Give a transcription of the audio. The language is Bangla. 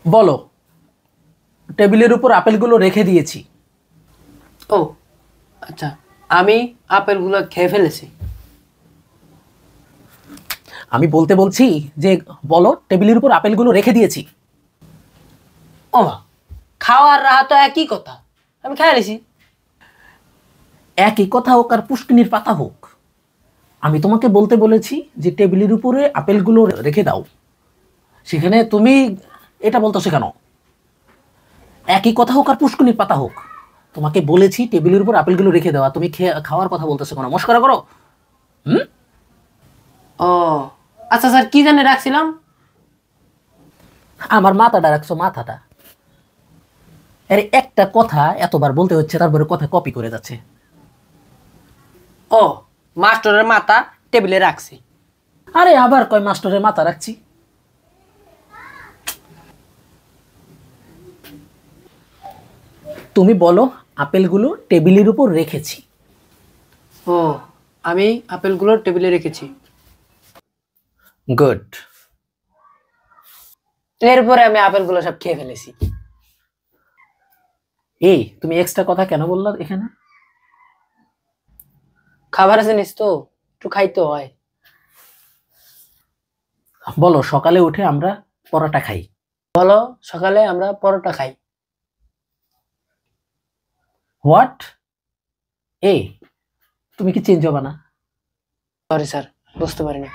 বলো, টেবিলের উপর আপেলগুলো রেখে দিয়েছি। ও আচ্ছা, আমি আপেলগুলো খেয়ে ফেলেছি। আমি বলতে বলছি যে বলো, টেবিলের উপর আপেলগুলো রেখে দিয়েছি। ও মা, খাওয়ার রাহা তো একই কথা, আমি খেয়ে ফেলেছি। একই কথা হোক আর পুষ্কিনির পাতা হোক, আমি তোমাকে বলতে বলেছি যে টেবিলের উপরে আপেলগুলো রেখে দাও, সেখানে তুমি এটা বলতেছো কেন? একই কথা হোক আর পুষ্কিনির পাতা হোক, তোমাকে বলেছি টেবিলের উপর আপেলগুলো রেখে দেওয়া, তুমি খাওয়ার কথা বলতেছো কেন? মস্করা করো। হুম। ও আচ্ছা স্যার, কি জানে রাখছিলাম? আমার মাথাটা রাখছো, মাথাটা। আরে একটা কথা এতবার বলতে হচ্ছে, তারপরে কথা কপি করে যাচ্ছে। ও, মাস্টারের মাথা টেবিলে রাখছি। আরে আবার কয় মাস্টারের মাথা রাখছি। তুমি বলো, আপেলগুলো টেবিলের উপর রেখেছি। ও, আমি আপেলগুলো টেবিলে রেখেছি। গুড। এরপরে আমি আপেলগুলো সব খেয়ে ফেলেছি। এই, তুমি এক্সট্রা কথা কেন বললা এখানে? খাবারের জিনিস তো একটু খাইতে হয়। বলো, সকালে উঠে আমরা পরোটা খাই। বলো, সকালে আমরা পরোটা খাই। হোয়াট? এই, তুমি কি চেঞ্জ হবে না? সরি স্যার, বুঝতে পারিনি।